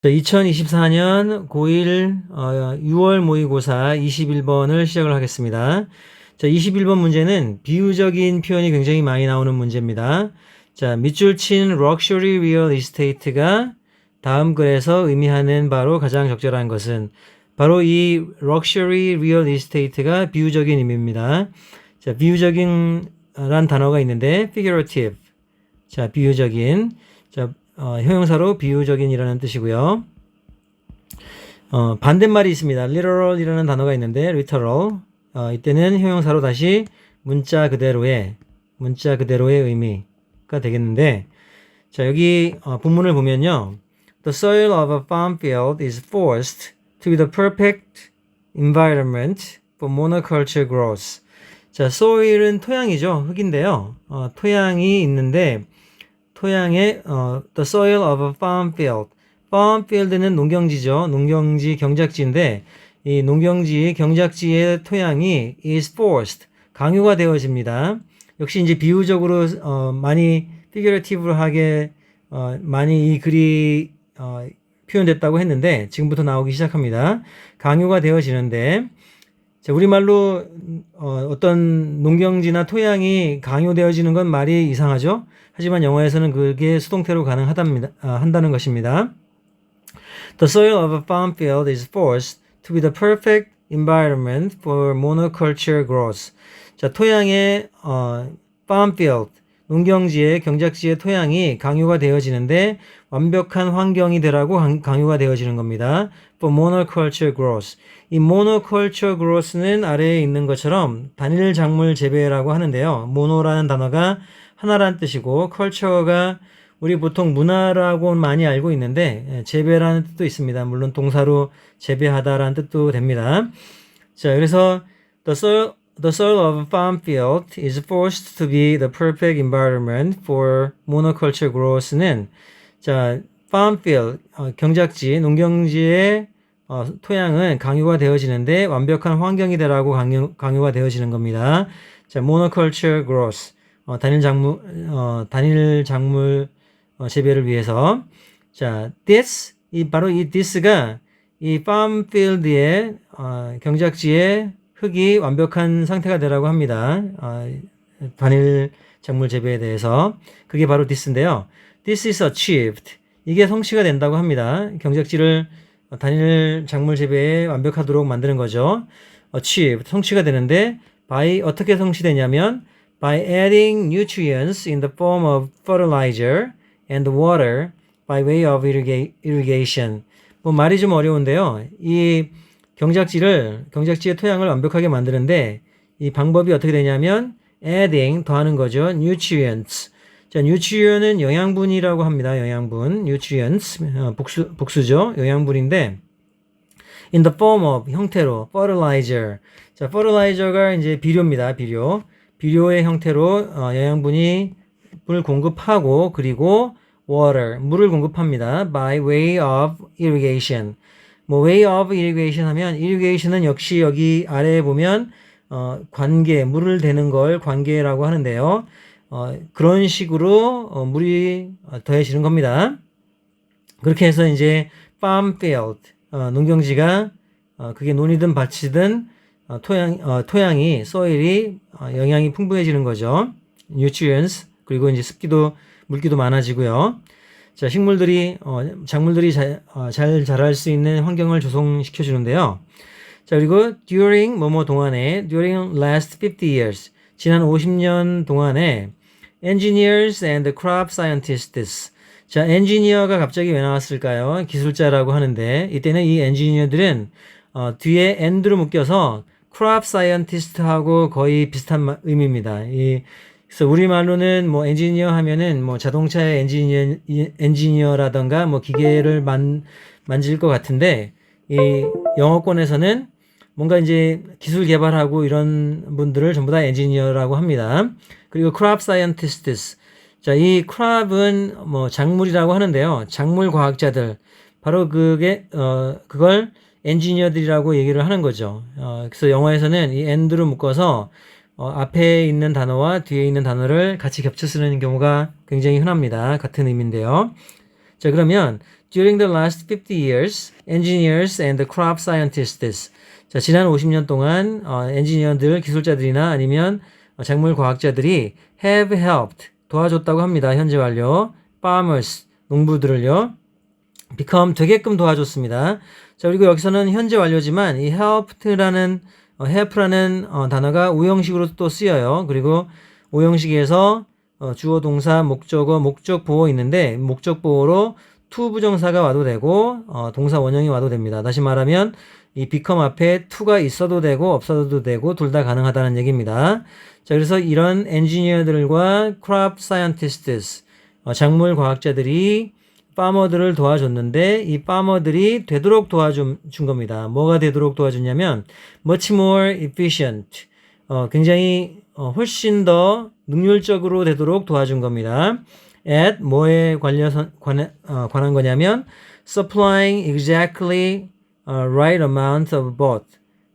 2024년 고1 6월 모의고사 21번을 시작을 하겠습니다. 자, 21번 문제는 비유적인 표현이 굉장히 많이 나오는 문제입니다. 자, 밑줄 친 럭셔리 리얼 이스테이트가 다음 글에서 의미하는 바로 가장 적절한 것은 바로 이 럭셔리 리얼 이스테이트가 비유적인 의미입니다. 자, 비유적인 란 단어가 있는데 figurative. 자, 비유적인. 자, 형용사로 비유적인이라는 뜻이고요. 반대말이 있습니다. literal이라는 단어가 있는데 literal. 이때는 형용사로 다시 문자 그대로의 의미가 되겠는데, 자, 여기 본문을 보면요. The soil of a farm field is forced to be the perfect environment for monoculture growth. 자, soil은 토양이죠. 흙인데요. 토양이 있는데 토양에 the soil of a farm field. farm field는 농경지죠. 농경지 경작지인데 이 농경지 경작지의 토양이 is forced. 강요가 되어집니다. 역시 이제 비유적으로 많이 figurative하게 많이 이 글이 표현됐다고 했는데 지금부터 나오기 시작합니다. 강요가 되어지는데, 자, 우리말로 어떤 농경지나 토양이 강요되어지는 건 말이 이상하죠. 하지만 영어에서는 그게 수동태로 한다는 것입니다. The soil of a farm field is forced to be the perfect environment for monoculture growth. 자, 토양의 farm field, 농경지의 경작지의 토양이 강요가 되어지는데 완벽한 환경이 되라고 강요가 되어지는 겁니다. For monoculture growth. 이 monoculture growth는 아래에 있는 것처럼 단일 작물 재배라고 하는데요. mono라는 단어가 하나라는 뜻이고 culture가 우리 보통 문화라고 많이 알고 있는데 재배라는 뜻도 있습니다. 물론 동사로 재배하다라는 뜻도 됩니다. 자, 그래서 the soil of a farm field is forced to be the perfect environment for monoculture growth는, 자, farm field, 경작지, 농경지의 토양은 강요가 되어지는데 완벽한 환경이 되라고 강요가 되어지는 겁니다. 자, monoculture growth, 단일 작물 재배를 위해서. 자, 바로 이 this가 이 farm field의 경작지의 흙이 완벽한 상태가 되라고 합니다. 단일 작물 재배에 대해서. 그게 바로 this인데요. This is achieved. 이게 성취가 된다고 합니다. 경작지를 단일 작물 재배에 완벽하도록 만드는 거죠. achieved. 성취가 되는데 by 어떻게 성취되냐면 by adding nutrients in the form of fertilizer and water by way of irrigation. 뭐 말이 좀 어려운데요. 이 경작지의 토양을 완벽하게 만드는데 이 방법이 어떻게 되냐면 adding, 더하는 거죠. nutrients. 자, nutrient은 영양분이라고 합니다. 영양분. nutrients, 복수죠. 영양분인데 in the form of, 형태로, fertilizer. 자, fertilizer가 이제 비료입니다. 비료의 형태로 영양분이 물 공급하고, 그리고 water, 물을 공급합니다. by way of irrigation. 뭐 way of irrigation 하면 irrigation은 역시 여기 아래에 보면 관계, 물을 대는 걸 관계라고 하는데요. 그런 식으로 물이 더해지는 겁니다. 그렇게 해서 이제 farm field, 농경지가 그게 논이든 밭이든 토양이, soil이 영양이 풍부해지는 거죠. nutrients, 그리고 이제 물기도 많아지고요. 자, 작물들이 잘 자랄 수 있는 환경을 조성시켜 주는데요. 자, 그리고 during 동안에, during last 50 years, 지난 50년 동안에 engineers and crop scientists. 자, 엔지니어가 갑자기 왜 나왔을까요? 기술자라고 하는데 이때는 이 엔지니어들은 뒤에 and로 묶여서 crop scientist하고 거의 비슷한 의미입니다. 그래서 우리말로는 뭐 엔지니어 하면은 뭐 자동차의 엔지니어라던가 뭐 기계를 만질 것 같은데 이 영어권에서는 뭔가 이제 기술 개발하고 이런 분들을 전부 다 엔지니어라고 합니다. 그리고 crop scientists. 자, 이 crop은 뭐 작물이라고 하는데요. 작물 과학자들. 바로 그걸 엔지니어들이라고 얘기를 하는 거죠. 그래서 영어에서는 이 and로 묶어서 앞에 있는 단어와 뒤에 있는 단어를 같이 겹쳐 쓰는 경우가 굉장히 흔합니다. 같은 의미인데요. 자, 그러면 During the last 50 years, engineers and crop scientists. 자, 지난 50년 동안 엔지니어들, 기술자들이나 아니면 작물 과학자들이 have helped, 도와줬다고 합니다. 현재 완료. farmers, 농부들을요. become, 되게끔 도와줬습니다. 자, 그리고 여기서는 현재 완료지만 이 help라는 단어가 오형식으로 또 쓰여요. 그리고 오형식에서 주어, 동사, 목적어, 목적 보어 있는데 목적 보어로 to 부정사가 와도 되고 동사 원형이 와도 됩니다. 다시 말하면 이 become 앞에 to가 있어도 되고 없어도 되고 둘 다 가능하다는 얘기입니다. 자, 그래서 이런 엔지니어들과 crop scientists, 작물 과학자들이 파머들을 도와줬는데 이 파머들이 되도록 도와준 겁니다. 뭐가 되도록 도와줬냐면 much more efficient, 굉장히 훨씬 더 능률적으로 되도록 도와준 겁니다. at 뭐에 관한 거냐면 supplying exactly right amount of both.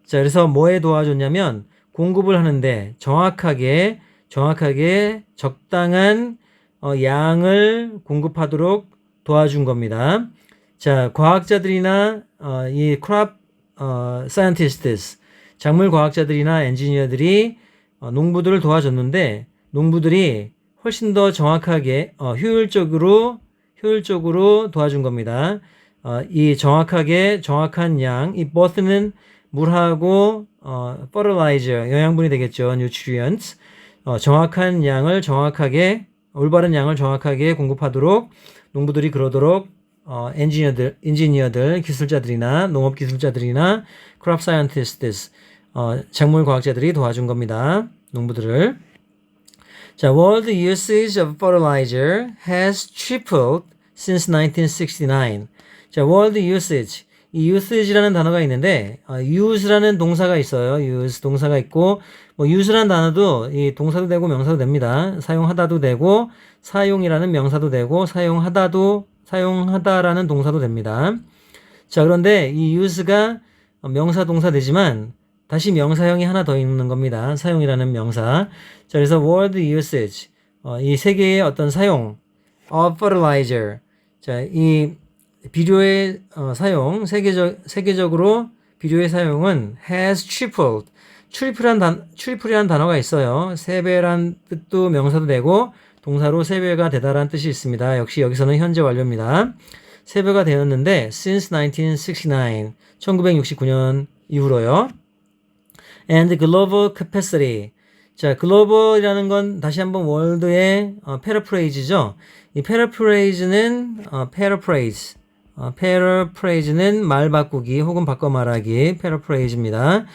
자, 그래서 뭐에 도와줬냐면 공급을 하는데 정확하게 적당한 양을 공급하도록 도와준 겁니다. 자, 과학자들이나 이 crop scientists, 작물 과학자들이나 엔지니어들이 농부들을 도와줬는데 농부들이 훨씬 더 정확하게 효율적으로 도와준 겁니다. 이 정확한 양, 이 both는 물하고 fertilizer, 영양분이 되겠죠. nutrients. 정확한 양을 올바른 양을 정확하게 공급하도록 농부들이 그러도록 엔지니어들, 기술자들이나 농업 기술자들이나 crop scientists, 작물 과학자들이 도와준 겁니다. 농부들을. 자, world usage of fertilizer has tripled since 1969. 자, world usage. 이 usage라는 단어가 있는데 use라는 동사가 있어요. use 동사가 있고 use라는 단어도 이 동사도 되고 명사도 됩니다. 사용하다도 되고 사용이라는 명사도 되고 사용하다라는 동사도 됩니다. 자, 그런데 이 use가 명사 동사 되지만 다시 명사형이 하나 더 있는 겁니다. 사용이라는 명사. 자, 그래서 world usage, 이 세계의 어떤 사용 of fertilizer. 자, 이 비료의 사용, 세계적으로 비료의 사용은 has tripled. triple이라는 단어가 있어요. 3배란 뜻도 명사도 되고 동사로 3배가 되다라는 뜻이 있습니다. 역시 여기서는 현재 완료입니다. 3배가 되었는데 since 1969, 1969년 이후로요. and global capacity. 자, 글로벌이라는 건 다시 한번 월드의 paraphrase죠. 이 paraphrase는 paraphrase는 말 바꾸기 혹은 바꿔 말하기, paraphrase입니다.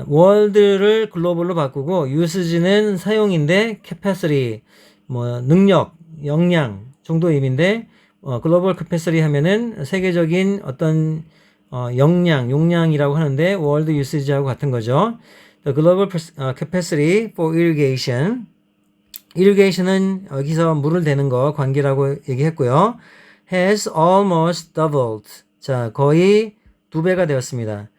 월드를 글로벌로 바꾸고 usage는 사용인데 capacity 능력, 역량 정도 의미인데 글로벌 capacity 하면은 세계적인 어떤 용량이라고 하는데 월드 usage하고 같은 거죠. The global capacity for irrigation. irrigation은 여기서 물을 대는 거 관계라고 얘기했고요. has almost doubled. 자, 거의 2배가 되었습니다.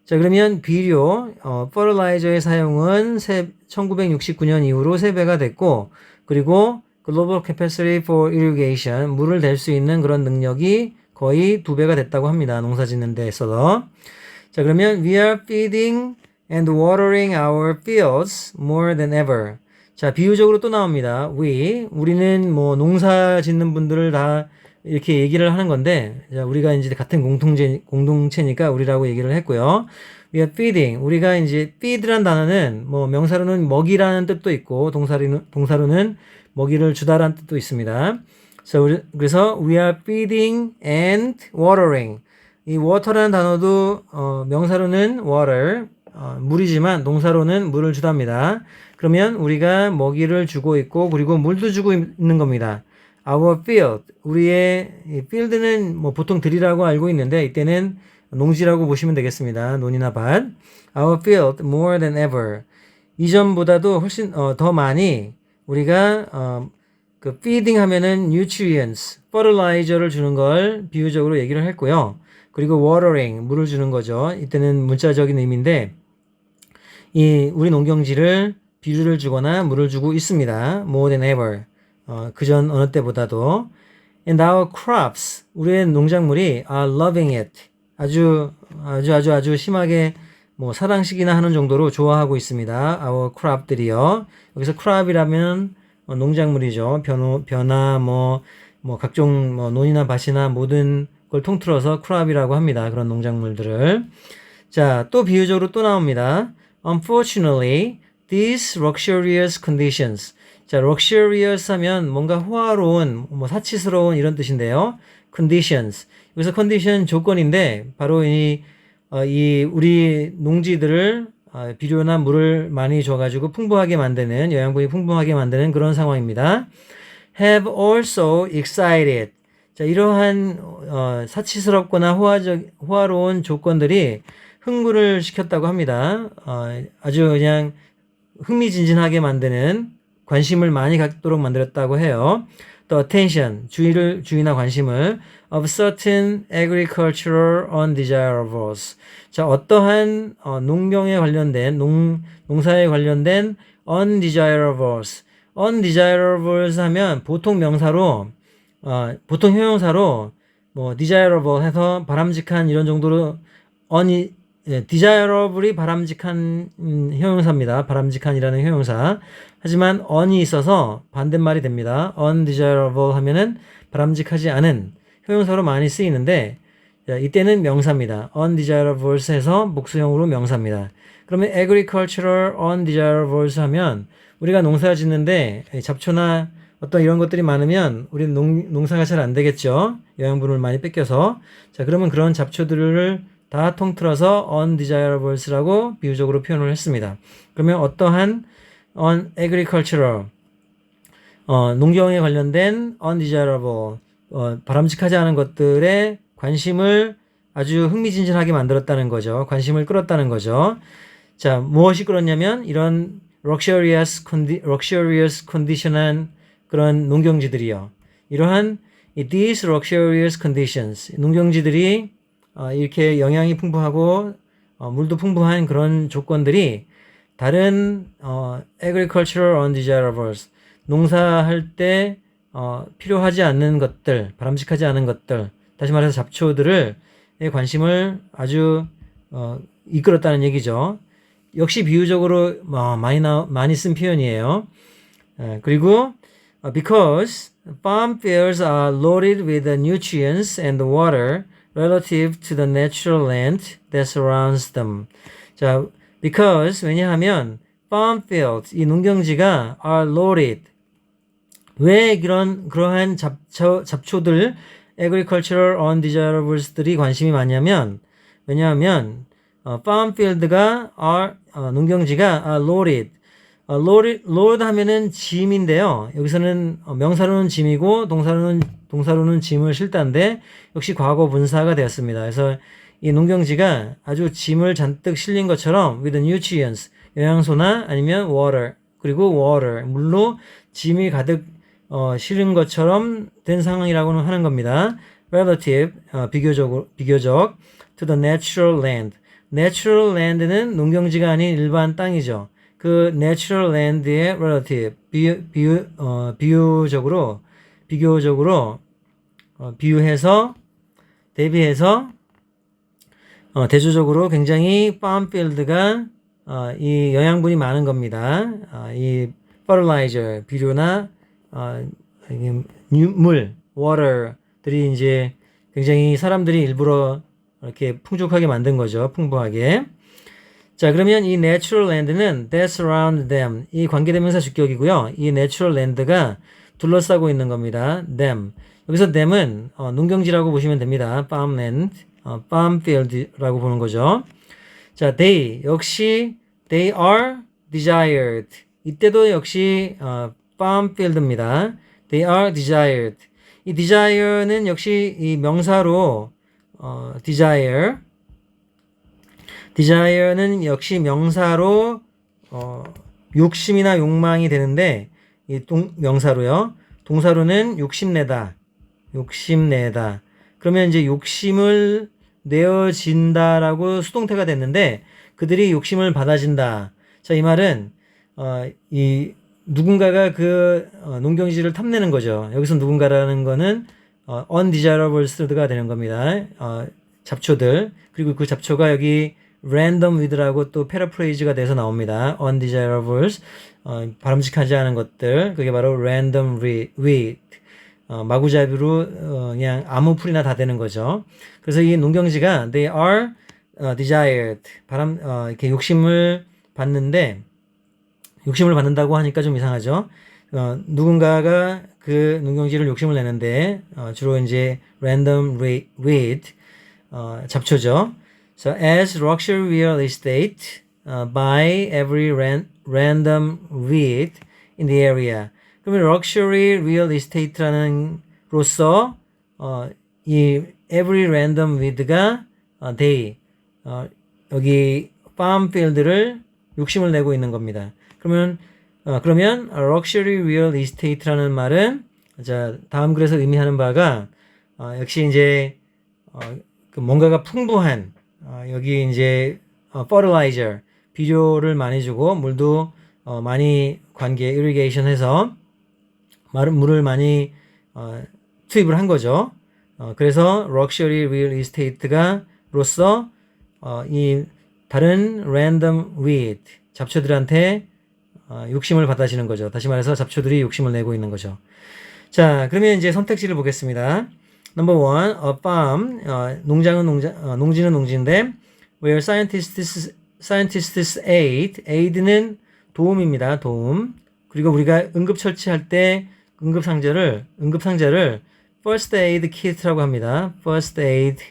자, 그러면 비료, fertilizer의 사용은 1969년 이후로 3배가 됐고, 그리고 global capacity for irrigation, 물을 댈 수 있는 그런 능력이 거의 2배가 됐다고 합니다. 농사 짓는 데 있어서. 자, 그러면 we are feeding and watering our fields more than ever. 자, 비유적으로 또 나옵니다. 우리는 농사 짓는 분들을 다 이렇게 얘기를 하는 건데, 자, 우리가 이제 같은 공동체니까 우리라고 얘기를 했고요. We are feeding. 우리가 이제 feed라는 단어는 명사로는 먹이라는 뜻도 있고, 동사로는 먹이를 주다라는 뜻도 있습니다. 그래서 we are feeding and watering. 이 water라는 단어도 명사로는 water, 물이지만 동사로는 물을 주답니다. 그러면 우리가 먹이를 주고 있고 그리고 물도 주고 있는 겁니다. Our field, 우리의 field는 보통 들이라고 알고 있는데 이때는 농지라고 보시면 되겠습니다. 논이나 밭. Our field more than ever. 이전보다도 훨씬 더 많이 우리가 그 feeding 하면은 nutrients, fertilizer를 주는 걸 비유적으로 얘기를 했고요. 그리고 watering, 물을 주는 거죠. 이때는 문자적인 의미인데 우리 농경지를 비료를 주거나 물을 주고 있습니다. More than ever. 그전 어느 때보다도. And our crops, 우리의 농작물이 are loving it. 아주 심하게 뭐 사랑식이나 하는 정도로 좋아하고 있습니다. our crop들이요. 여기서 crop이라면 농작물이죠. 벼나 뭐 각종 논이나 밭이나 모든 걸 통틀어서 crop이라고 합니다. 그런 농작물들을. 자, 또 비유적으로 또 나옵니다. Unfortunately, these luxurious conditions. 자, luxurious 하면 뭔가 호화로운, 사치스러운 이런 뜻인데요. conditions. 여기서 condition 조건인데, 바로 이 우리 농지들을 비료나 물을 많이 줘가지고 풍부하게 만드는, 영양분이 풍부하게 만드는 그런 상황입니다. have also excited. 자, 이러한 사치스럽거나 호화로운 조건들이 흥분을 시켰다고 합니다. 아주 그냥 흥미진진하게 만드는, 관심을 많이 갖도록 만들었다고 해요. 또 attention, 주의나 관심을 of certain agricultural undesirables. 자, 어떠한 농경에 관련된, 농사에 관련된 undesirables. undesirables 하면 보통 명사로, 보통 형용사로 desirable 해서 바람직한 이런 정도로 desirable이 바람직한 형용사입니다. 바람직한이라는 형용사. 하지만 on이 있어서 반대말이 됩니다. undesirable 하면은 바람직하지 않은 형용사로 많이 쓰이는데, 이때는 명사입니다. undesirables 해서 목수형으로 명사입니다. 그러면 agricultural undesirables 하면 우리가 농사 짓는데 잡초나 어떤 이런 것들이 많으면 우리는 농사가 잘 안 되겠죠. 영양분을 많이 뺏겨서. 자, 그러면 그런 잡초들을 다 통틀어서 undesirables라고 비유적으로 표현을 했습니다. 그러면 어떠한 agricultural, 농경에 관련된 undesirable, 바람직하지 않은 것들에 관심을 아주 흥미진진하게 만들었다는 거죠. 관심을 끌었다는 거죠. 자, 무엇이 끌었냐면 이런 luxurious condition한 그런 농경지들이요. 이러한 these luxurious conditions, 농경지들이 이렇게 영양이 풍부하고 물도 풍부한 그런 조건들이 다른 agricultural undesirables, 농사할 때 필요하지 않는 것들, 바람직하지 않은 것들, 다시 말해서 잡초들을 관심을 아주 이끌었다는 얘기죠. 역시 비유적으로 많이 쓴 표현이에요. 그리고 because farm fields are loaded with the nutrients and water relative to the natural land that surrounds them. 자, because 왜냐하면 farm fields, 이 농경지가 are loaded. 왜 그러한 잡초들, agricultural undesirables들이 관심이 많냐면, 왜냐하면 farm field가 농경지가 are loaded. load 하면은 짐인데요. 여기서는 명사로는 짐이고 동사로는 짐을 실다인데 역시 과거 분사가 되었습니다. 그래서 이 농경지가 아주 짐을 잔뜩 실린 것처럼 with nutrients, 영양소나 아니면 water, 그리고 water, 물로 짐이 가득 실은 것처럼 된 상황이라고는 하는 겁니다. relative, 비교적 to the natural land. natural land는 농경지가 아닌 일반 땅이죠. 그 natural land의 relative, 비교적으로 비유해서, 대비해서 대조적으로 굉장히 farm field가 이 영양분이 많은 겁니다. 이 fertilizer, 비료나 물, water들이 이제 굉장히 사람들이 일부러 이렇게 풍족하게 만든 거죠. 풍부하게. 자, 그러면 이 natural land는 that surround them, 이 관계대명사 주격이고요. 이 natural land가 둘러싸고 있는 겁니다. them. 여기서 them은 농경지라고 보시면 됩니다. farmland, farm field라고 보는 거죠. 자, 역시 they are desired. 이때도 역시 farm field입니다. They are desired. 이 desire는 역시 이 명사로 desire는 역시 명사로 욕심이나 욕망이 되는데 이 명사로요. 동사로는 욕심내다. 그러면 이제 욕심을 내어진다라고 수동태가 됐는데 그들이 욕심을 받아진다. 자, 이 말은 이 누군가가 그 농경지를 탐내는 거죠. 여기서 누군가라는 거는 undesirables가 되는 겁니다. 잡초들. 그리고 그 잡초가 여기 random with라고 또 패러프레이즈가 돼서 나옵니다. undesirables, 바람직하지 않은 것들. 그게 바로 random with. 마구잡이로 그냥 아무 풀이나 다 되는 거죠. 그래서 이 농경지가 they are desired. 이렇게 욕심을 받는다고 하니까 좀 이상하죠. 누군가가 그 농경지를 욕심을 내는데 주로 이제 random weed 잡초죠. So as luxury real estate buy every random weed in the area. 그러면 luxury real estate라는 로서 이 every random weed가 they 여기 farm field를 욕심을 내고 있는 겁니다. 그러면 luxury real estate라는 말은 자 다음 글에서 의미하는 바가 역시 이제 그 뭔가가 풍부한 여기 이제 fertilizer 비료를 많이 주고 물도 많이 irrigation 해서 물을 많이 투입을 한 거죠. 그래서 luxury real estate가 로서 이 다른 random weed 잡초들한테 욕심을 받아지는 거죠. 다시 말해서 잡초들이 욕심을 내고 있는 거죠. 자, 그러면 이제 선택지를 보겠습니다. Number one, a farm. 농지는 농지인데 where scientists aid는 도움입니다. 도움. 그리고 우리가 응급처치할 때 응급상자를 first aid kit라고 합니다. first aid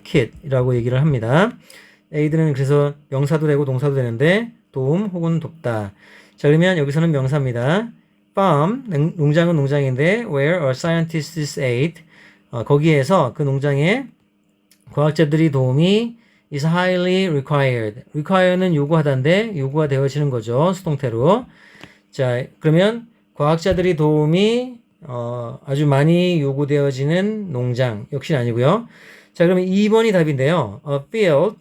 kit이라고 얘기를 합니다. aid는 그래서 명사도 되고 동사도 되는데 도움 혹은 돕다. 자, 그러면 여기서는 명사입니다. farm, 농장은 농장인데 where a scientist's aid, 거기에서 그 농장에 과학자들이 도움이 is highly required. require는 요구하다인데 요구가 되어지는 거죠. 수동태로. 자, 그러면 과학자들이 도움이 아주 많이 요구되어지는 농장 역시 아니고요. 자, 그러면 2번이 답인데요. field.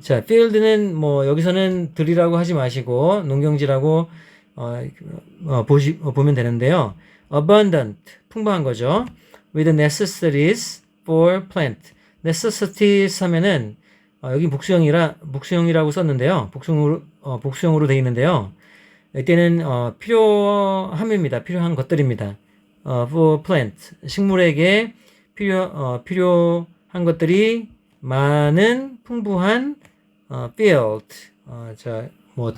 자, field는 뭐 여기서는 들이라고 하지 마시고 농경지라고 보면 되는데요. abundant 풍부한 거죠. with necessities for plant. necessities 하면은 여기 복수형이라고 썼는데요. 복수형으로 되어 있는데요. 이때는 필요함입니다. 필요한 것들입니다. for plant 식물에게 필요한 것들이 많은 풍부한 field 자, 뭐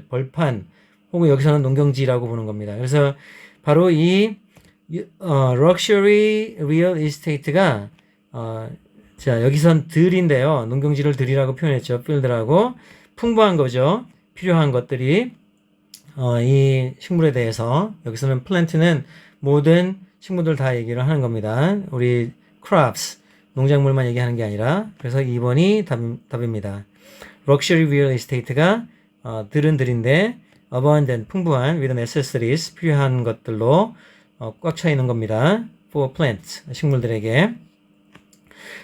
벌판 혹은 여기서는 농경지라고 보는 겁니다. 그래서 바로 이 luxury real estate가 자, 여기선 들인데요. 농경지를 들이라고 표현했죠. field라고 풍부한 거죠. 필요한 것들이 이 식물에 대해서 여기서는 plant는 모든 식물들 다 얘기를 하는 겁니다. 우리 crops 농작물만 얘기하는 게 아니라 그래서 2번이 답입니다. luxury real estate가 들인데 abundant 풍부한 with necessities 필요한 것들로 꽉 차 있는 겁니다. for plants 식물들에게.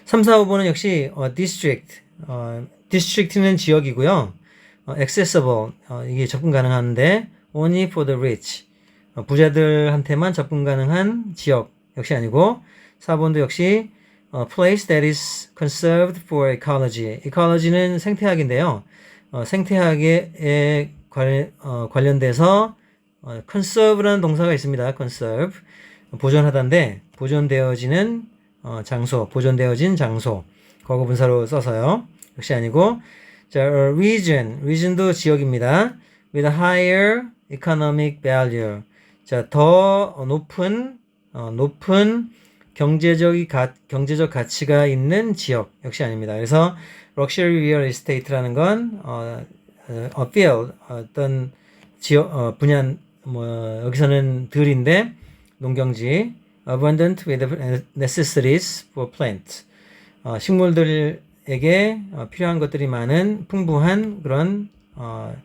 3, 4, 5번은 역시 district district는 지역이고요. accessible 이게 접근 가능한데 only for the rich 부자들한테만 접근 가능한 지역 역시 아니고 4번도 역시 place that is conserved for ecology. ecology는 생태학인데요. 생태학에 관련돼서 conserve라는 동사가 있습니다. conserve 보존하다인데 보존되어진 장소 과거 분사로 써서요. 역시 아니고 자, region도 지역입니다. with a higher economic value. 자, 더 높은 경제적 가치가 있는 지역 역시 아닙니다. 그래서 luxury real estate라는 건 a field 어떤 지역 분야 뭐 여기서는 들인데 농경지 abundant with necessities for plants 식물들에게 필요한 것들이 많은 풍부한 그런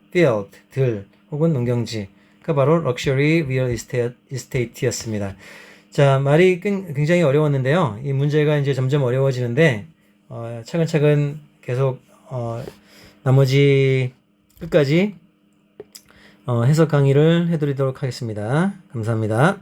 field 들 혹은 농경지가 바로 luxury real estate였습니다. 자, 말이 굉장히 어려웠는데요. 이 문제가 이제 점점 어려워지는데 차근차근 계속 나머지 끝까지 해석 강의를 해드리도록 하겠습니다. 감사합니다.